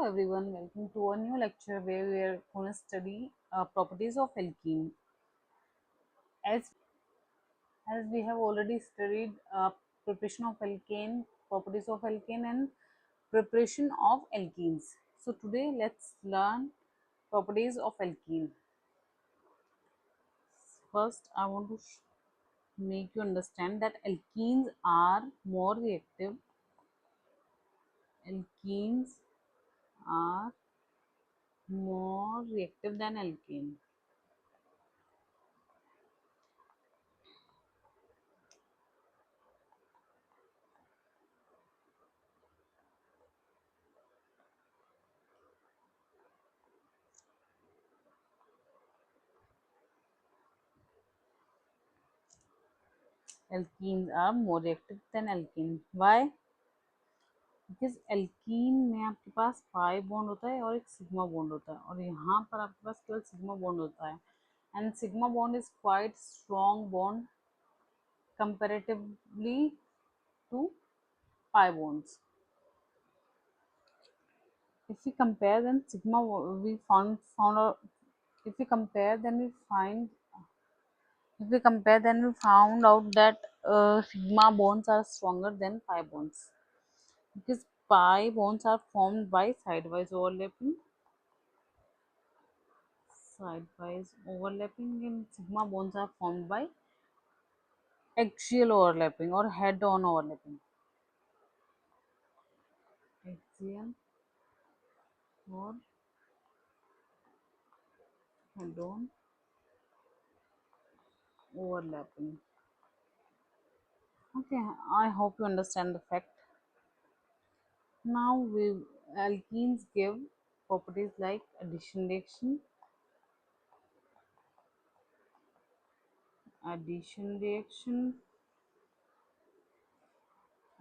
everyone, welcome to a new lecture where we are going to study properties of alkene. As we have already studied preparation of alkane, properties of alkane, and preparation of alkenes. So today let's learn properties of alkene. First, I want to make you understand that alkenes are more reactive. Alkenes are more reactive than alkane. Alkenes are more reactive than alkene. Why? Because alkene में आपके पास pi bond होता है और एक sigma bond होता है और यहाँ पर आपके पास केवल सिग्मा बॉन्ड होता है and sigma bond is quite strong bond comparatively to pi bonds. If we compare then sigma we found out if we compare then we find if we compare then we found out that sigma bonds are stronger than pi bonds because pi bonds are formed by sidewise overlapping and sigma bonds are formed by axial overlapping or head on overlapping. Axial or head on overlapping. Okay, I hope you understand the fact. Now we alkenes give properties like addition reaction,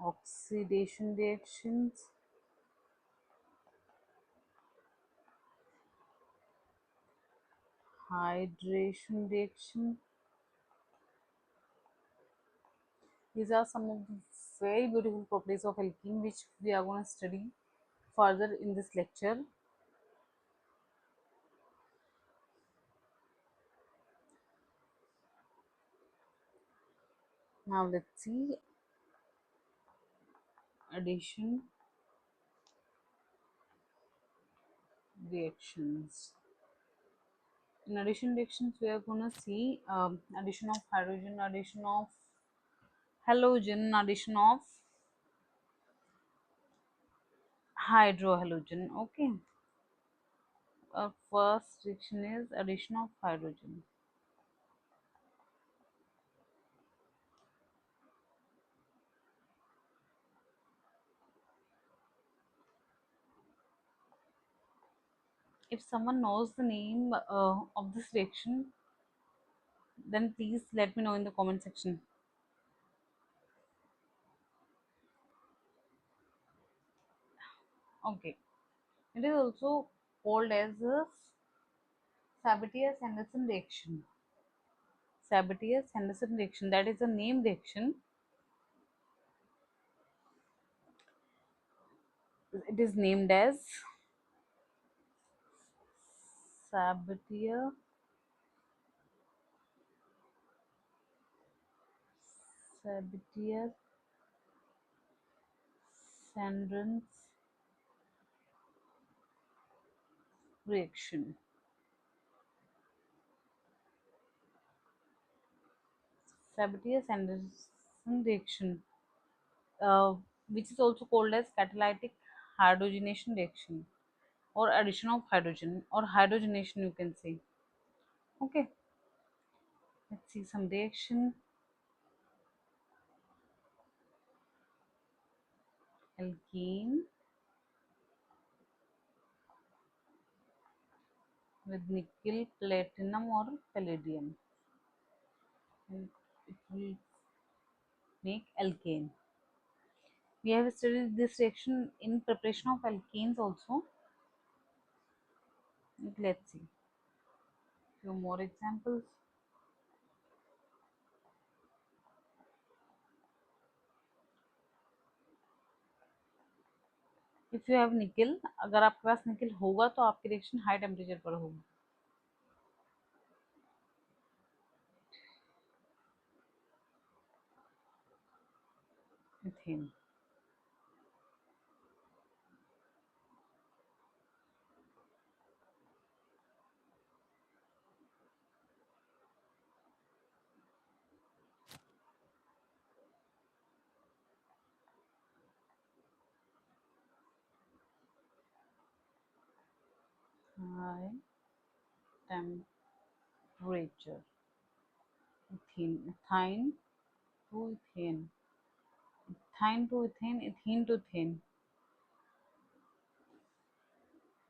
oxidation reactions, hydration reaction. These are some of the very beautiful properties of alkene which we are going to study further in this lecture. Now let's see addition reactions. In addition reactions, we are going to see addition of hydrogen, addition of halogen, addition of hydrohalogen. Okay, our first reaction is addition of hydrogen. If someone knows the name of this reaction, then please let me know in the comment section. Okay, it is also called as a Sabatier-Henderson reaction. Sabatier-Henderson reaction, that is a name reaction. It is named as Sabatier Sandrins reaction. Sabatier-Sandrson reaction, uh, which is also called as catalytic hydrogenation reaction or addition of hydrogen or hydrogenation you can say. Okay, let's see some reaction. Alkene with nickel, platinum or palladium, and it will make alkane. We have studied this reaction in preparation of alkanes also. Let's see few more examples. If you have निकल, अगर आपके पास निकल होगा तो आपकी reaction high temperature पर होगी। Methane, high temperature, ethane, ethyne to ethane, ethyne to ethane, ethene to ethane,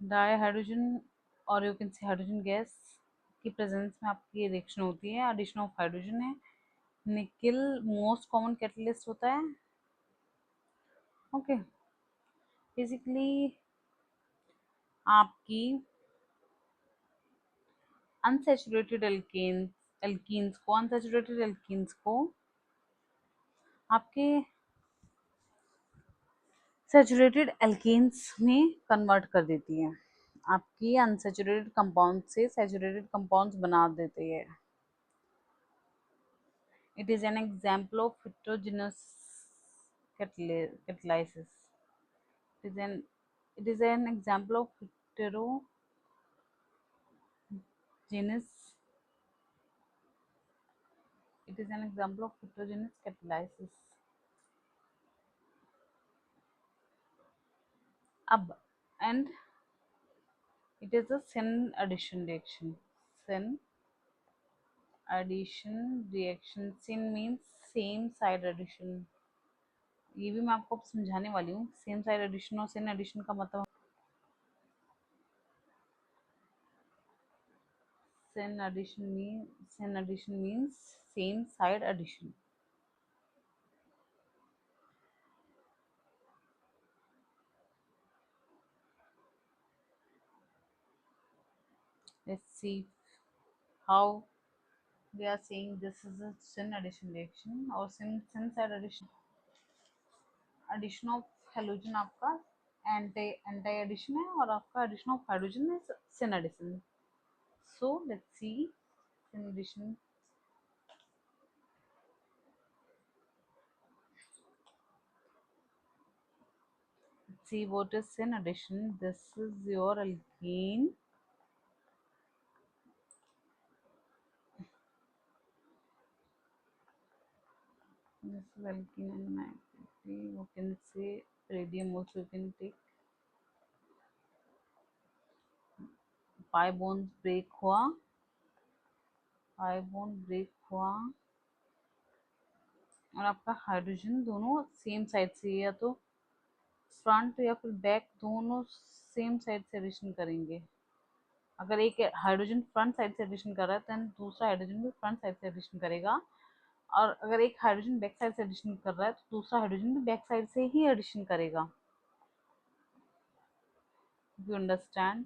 dihydrogen और you can say hydrogen gas की प्रेजेंस में आपकी रिएक्शन होती है, एडिशन ऑफ हाइड्रोजन है। निकल मोस्ट कॉमन कैटलिस्ट होता है। ओके, बेसिकली आपकी अनसैचुरेटेड एल्कीन्स को आपके सैचुरेटेड एल्कीन्स में कन्वर्ट कर देती है, आपकी अनसैचुरेटेड कंपाउंड से सैचुरेटेड कंपाउंड्स बना देती है। It is an example of heterogeneous catalysis. It is an example of heterogeneous catalysis. अब and it is a syn addition reaction. Syn addition reaction. Syn means same side addition. ये भी मैं आपको समझाने वाली हूँ। सेम साइड एडिशन और सिन addition का मतलब, sin addition means same side addition. Let's see how we are saying this is a sin addition reaction or sin side addition of halogen आपका anti addition है और आपका addition of hydrogen is sin addition. So let's see sin addition. Let's see what is sin addition. This is your alkene. This is alkene and nitrogen. You can say radium also you can take. Pi bond break हुआ, pi bond break हुआ और आपका hydrogen दोनों same side से, या तो front या फिर बैक दोनों सेम साइड से एडिशन करेंगे। अगर एक हाइड्रोजन फ्रंट साइड से एडिशन कर रहा है तो दूसरा हाइड्रोजन भी फ्रंट साइड से एडिशन करेगा, और अगर एक हाइड्रोजन बैक साइड से एडिशन कर रहा है तो दूसरा हाइड्रोजन भी बैक साइड से ही एडिशन करेगा। You understand?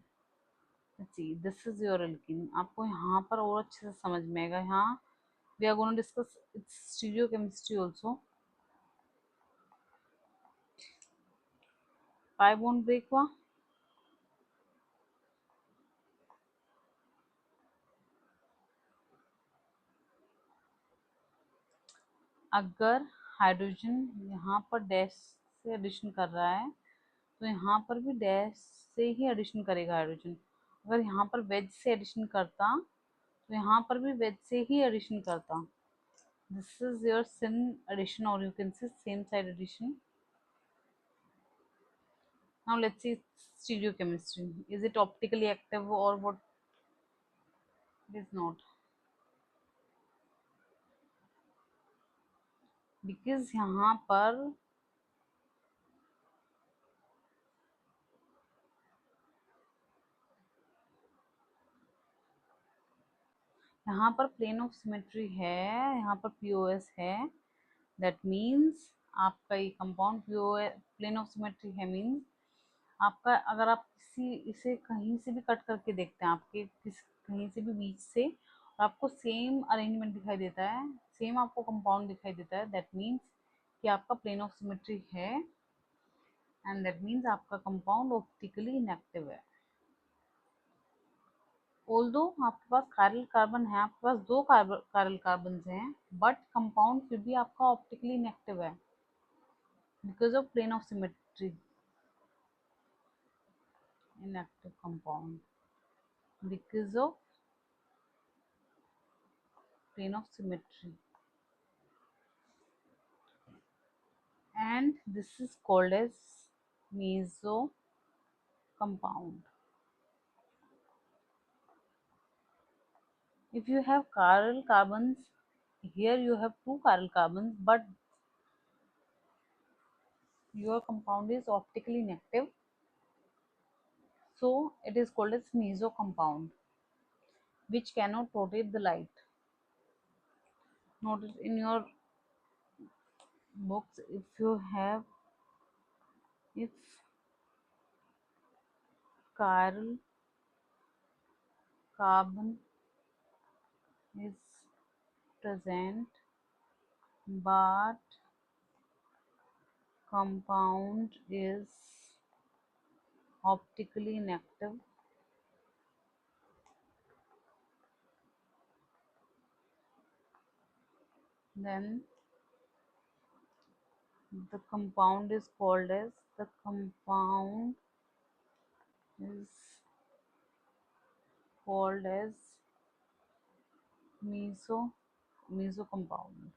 See this is your alkene. आपको यहाँ पर और अच्छे से समझ में आएगा। यहाँ we are going to discuss its stereochemistry also. Pi bond break हुआ, अगर हाइड्रोजन यहाँ पर डैश से एडिशन कर रहा है तो यहाँ पर भी डैश से ही एडिशन करेगा हाइड्रोजन। अगर यहाँ पर वेज से एडिशन करता तो यहाँ पर भी वेज से ही एडिशन करता। This is your syn addition और you can say same side addition. Now let's see stereochemistry. Is it optically active or what? It is not, because यहाँ पर प्लेन ऑफ सिमेट्री है, यहाँ पर POS है। दैट मीन्स आपका ये compound plane of symmetry है, मीन्स आपका अगर आप इसे कहीं से भी कट करके देखते हैं, आपके कहीं से भी बीच से, और आपको सेम अरेंजमेंट दिखाई देता है, सेम आपको कंपाउंड दिखाई देता है, दैट मीन्स कि आपका प्लेन ऑफ सिमेट्री है। एंड दैट मीन्स आपका कंपाउंड ऑप्टिकली इनएक्टिव है। ऑल्दो आपके पास कायरल कार्बन है, आपके पास दो कायरल कार्बन हैं, बट कंपाउंड फिर भी आपका ऑप्टिकली इनएक्टिव है because of plane of symmetry. inactive compound because of plane of symmetry, and this is called as meso compound. If you have chiral carbons, here you have two chiral carbons, but your compound is optically inactive, so it is called as meso compound, which cannot rotate the light. Notice in your books, if you have, if chiral carbon is present but compound is optically inactive, then the compound is called as meso meso compound.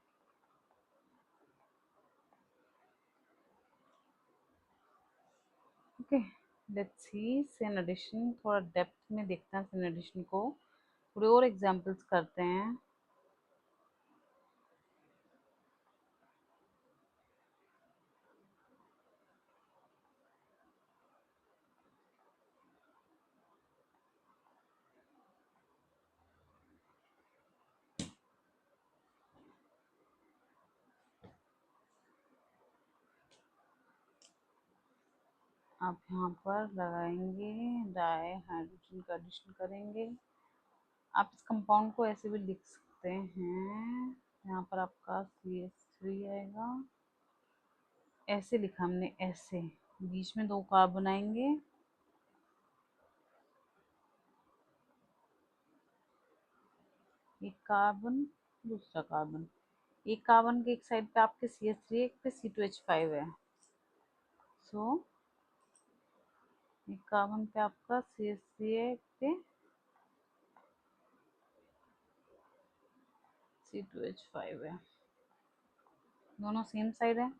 Okay, let's see sin addition. थोड़ा depth में देखते हैं sin addition को, थोड़े और examples करते हैं। आप यहाँ पर लगाएंगे डाई हाइड्रोजन का एडिशन करेंगे। आप इस कंपाउंड को ऐसे भी लिख सकते हैं, यहाँ पर आपका CH3 आएगा, ऐसे लिखा हमने, ऐसे बीच में दो कार्बन आएंगे, एक कार्बन दूसरा कार्बन, एक कार्बन के एक साइड पे आपके CH3 एक पे C2H5 है, सो एक कार्बन पे आपका CH3 है, एक पे C2H5 है, दोनों सेम साइड है।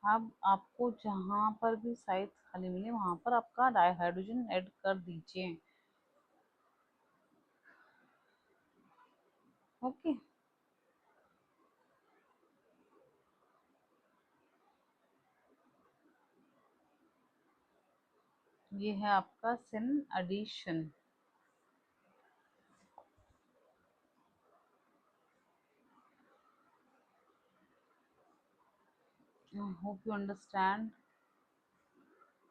अब आपको जहाँ पर भी साइड खाली मिले वहाँ पर आपका डाइहाइड्रोजन ऐड कर दीजिए। ओके, ये है आपका syn addition. Hope you understand.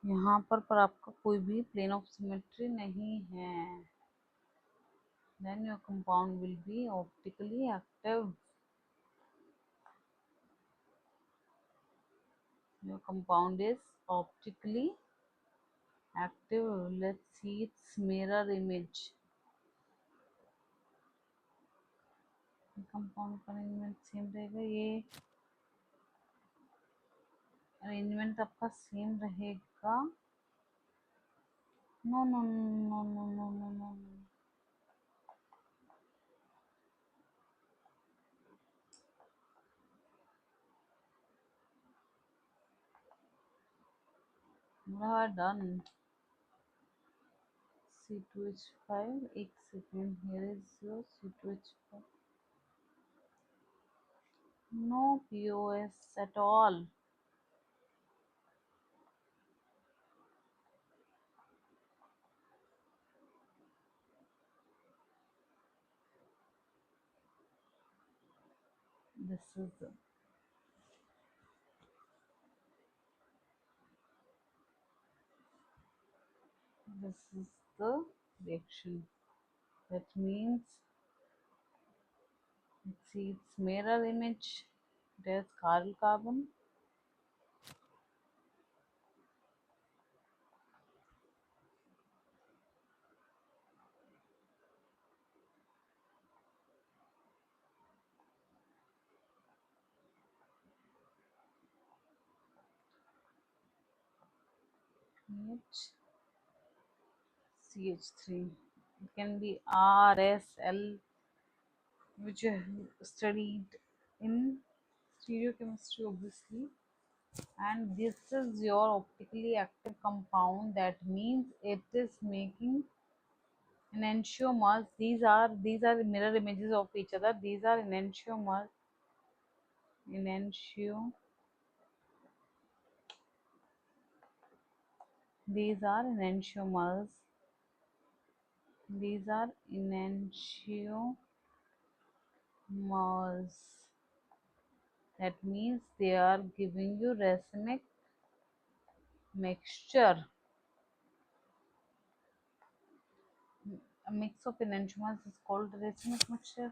यहाँ पर आपका कोई भी प्लेन ऑफ सिमेट्री नहीं है, then your compound will be optically active. Your compound is optically active. Let's see its mirror image. Compound का अरेंजमेंट सेम रहेगा, ये अरेंजमेंट आपका सेम रहेगा। No no no no no no no, done. C2H5, एक second, here is your C2H5, no POS at all. This is the reaction. That means let's see its mirror image. There's chiral carbon H CH3. It can be R, S, L, which you have studied in stereochemistry, obviously. And this is your optically active compound. That means it is making enantiomers. These are mirror images of each other. These are enantiomers. Enantio. These are enantiomers. These are enantiomers. That means they are giving you racemic mixture. A mix of enantiomers is called racemic mixture.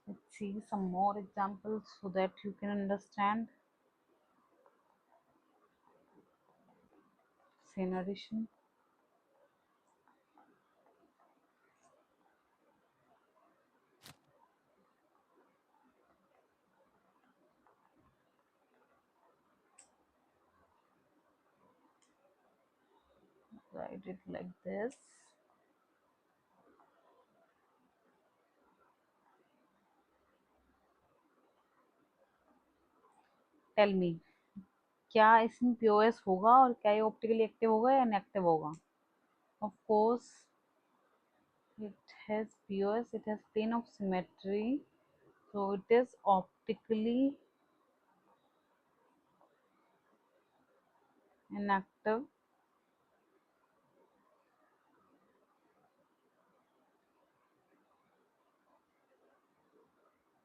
Let's see some more examples so that you can understand. Same addition. Write it like this. Tell me, क्या इसमें POS होगा और क्या ये optically active होगा या inactive होगा? Of course, it has POS. It has plane of symmetry, so it is optically inactive.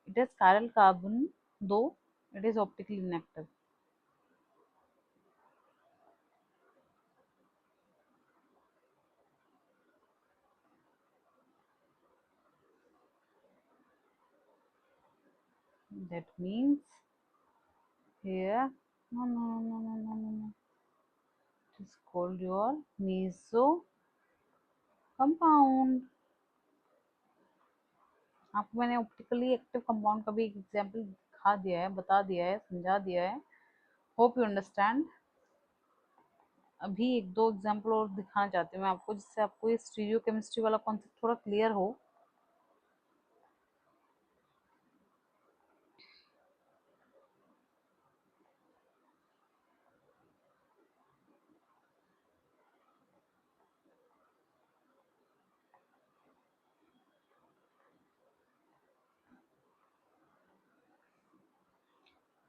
It has chiral carbon, though it is optically inactive. That means here, no. It is called your meso compound. आपको मैंने optically active compound का भी एक example दिखा दिया है, बता दिया है, समझा दिया है. Hope you understand. अभी एक दो एग्जांपल और दिखाना चाहती हूँ मैं आपको, जिससे आपको ये स्टीरियो केमिस्ट्री वाला कॉन्सेप्ट थोड़ा क्लियर हो.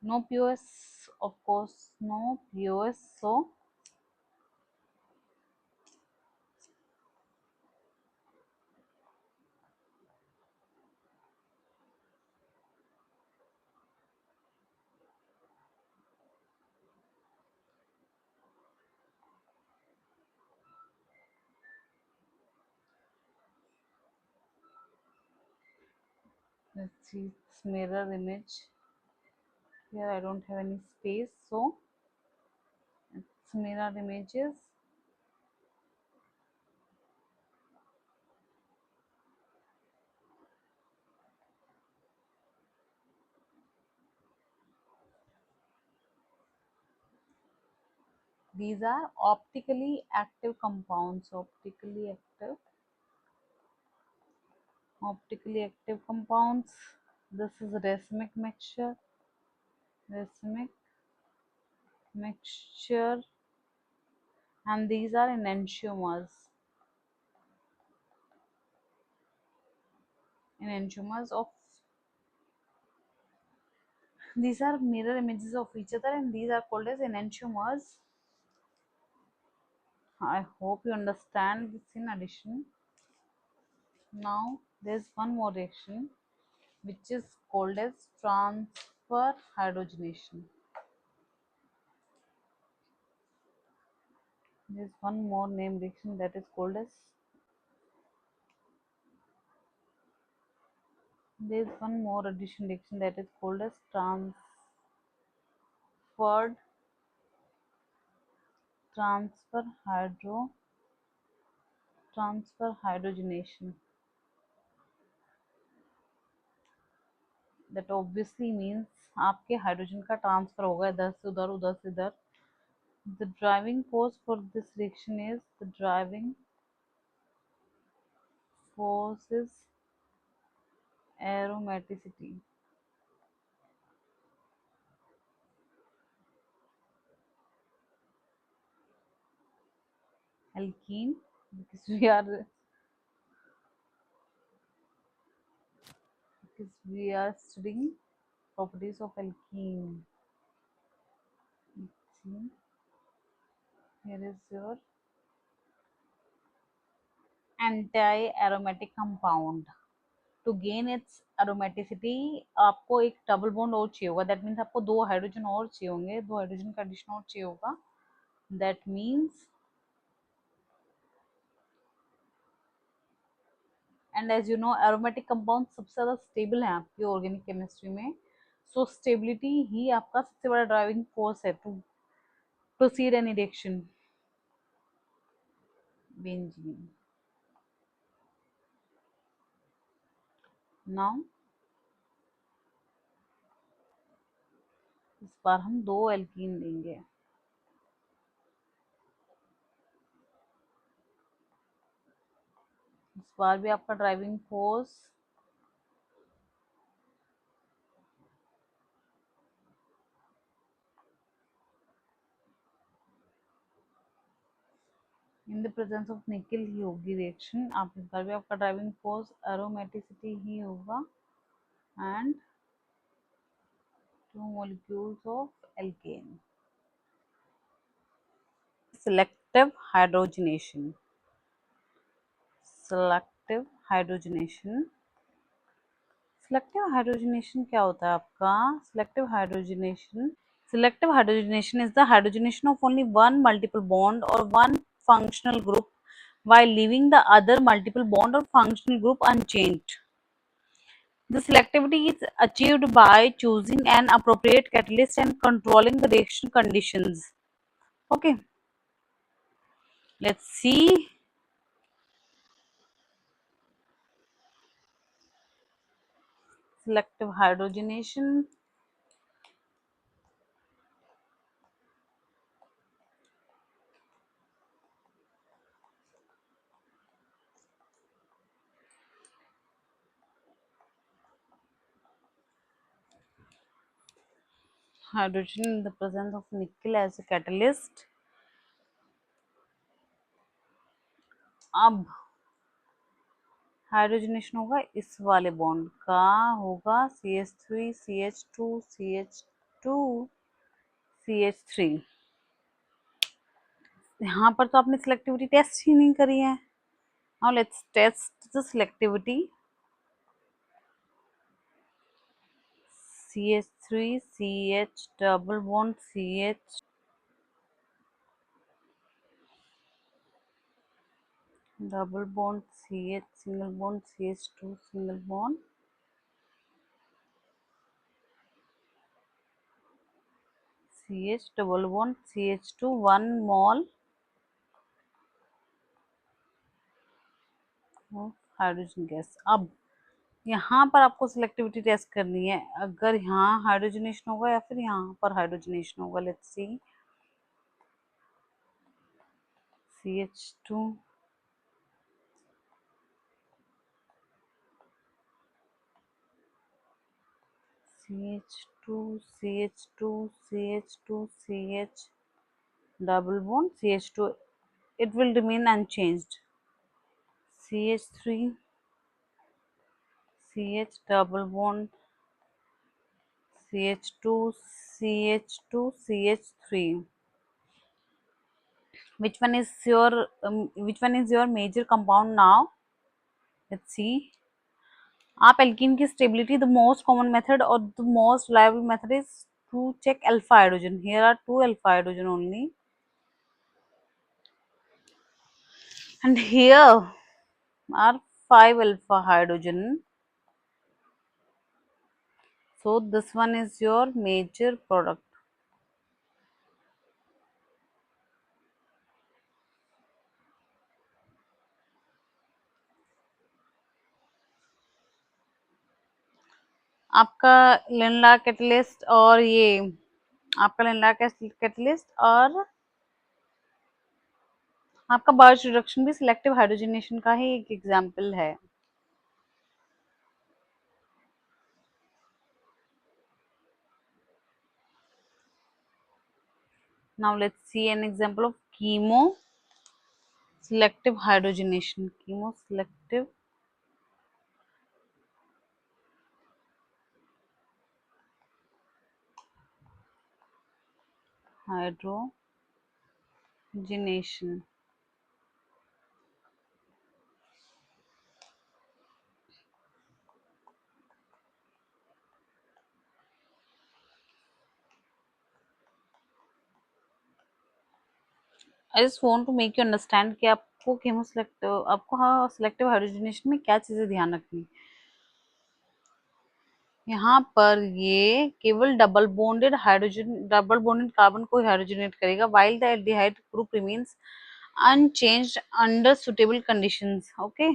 No POS, of course, no POS. So let's see this mirror image. Here I don't have any space, so it's mirror images. These are optically active compounds. Optically active compounds. This is racemic mixture. Racemic mixture. And these are enantiomers. Enantiomers of these are mirror images of each other, and these are called as enantiomers. I hope you understand this in addition. Now there's one more reaction which is called as transfer hydrogenation. There's one more name reaction that is called as there's one more addition reaction that is called as transfer hydrogenation. That obviously means आपके hydrogen का transfer होगा इधर से उधर, उधर से इधर. The driving force for this reaction is, the driving force is aromaticity. Alkene, because we are studying properties of alkene. See, here is your anti-aromatic compound. To gain its aromaticity आपको एक double bond और चाहिए होगा. That means आपको दो hydrogen और चाहिए होंगे, दो हाइड्रोजन का एडिशन और चाहिए होगा. That means, and as you know aromatic compound सबसे ज़्यादा स्टेबल है आपकी ऑर्गेनिक केमिस्ट्री में. सो स्टेबिलिटी ही आपका सबसे बड़ा ड्राइविंग फोर्स है to proceed any reaction. Benzene. Now इस बार हम दो एल्कीन लेंगे. इस बार भी आपका driving force in the presence of nickel ही होगी रिएक्शन. आप इस बार भी आपका ड्राइविंग फोर्स एरोमेटिसिटी ही होगा and two molecules of alkane. Selective hydrogenation. Selective hydrogenation. Selective hydrogenation क्या होता है आपका? Selective hydrogenation is the hydrogenation of only one multiple bond or one functional group while leaving the other multiple bond or functional group unchanged. The selectivity is achieved by choosing an appropriate catalyst and controlling the reaction conditions. Okay, let's see. Selective hydrogenation. Hydrogen in the presence of nickel as a catalyst. अब hydrogenation होगा इस वाले bond का, होगा CH3 CH2 CH2 CH3. यहाँ पर तो आपने सिलेक्टिविटी टेस्ट ही नहीं करी है. Now let's test the selectivity. CH3 CH double bond CH double bond CH single bond CH2 single bond CH double bond CH2 1 mole hydrogen gas. अब यहाँ पर आपको सिलेक्टिविटी टेस्ट करनी है, अगर यहाँ हाइड्रोजनेशन होगा या फिर यहाँ पर हाइड्रोजनेशन होगा. Let's see. CH2 CH2 CH2 CH2 CH double bond CH2, it will remain unchanged. CH3 CH double bond CH2 CH2 CH3. Which one is your major compound now? Let's see. आप alkene की stability, the most common method और the most reliable method is to check alpha hydrogen. Here are two alpha hydrogen only and here are 5 alpha hydrogen. So this one is your major product. आपका लिनला catalyst और ये आपका लिनला catalyst और आपका बायोच reduction भी selective hydrogenation का ही एक example है। Now let's see an example of chemo selective hydrogenation. Chemo selective hydrogenation. I just want to make you understand कि आपको केमो सेलेक्टिव आपको हाँ सेलेक्टिव हाइड्रोजनेशन में क्या चीजें ध्यान रखनी। यहाँ पर ये केवल डबल बॉन्डेड कार्बन को हाइड्रोजनेट करेगा while the aldehyde group remains unchanged under suitable conditions. Okay,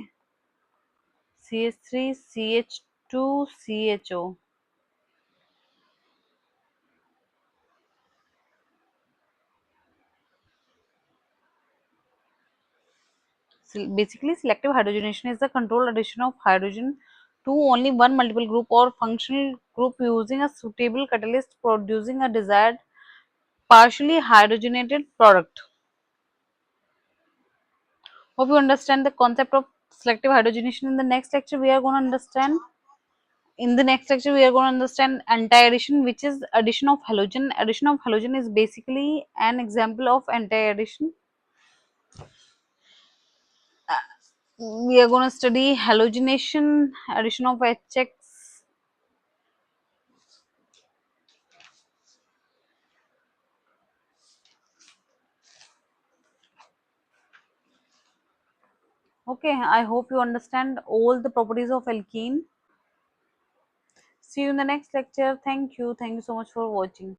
CH3 CH2 CHO. Basically, selective hydrogenation is the controlled addition of hydrogen to only one multiple group or functional group using a suitable catalyst producing a desired partially hydrogenated product. Hope you understand the concept of selective hydrogenation. In the next lecture, we are going to understand. In the next lecture, we are going to understand anti-addition, which is addition of halogen. Addition of halogen is basically an example of anti-addition. We are going to study halogenation, addition of HX. Okay, I hope you understand all the properties of alkene. See you in the next lecture. Thank you. Thank you so much for watching.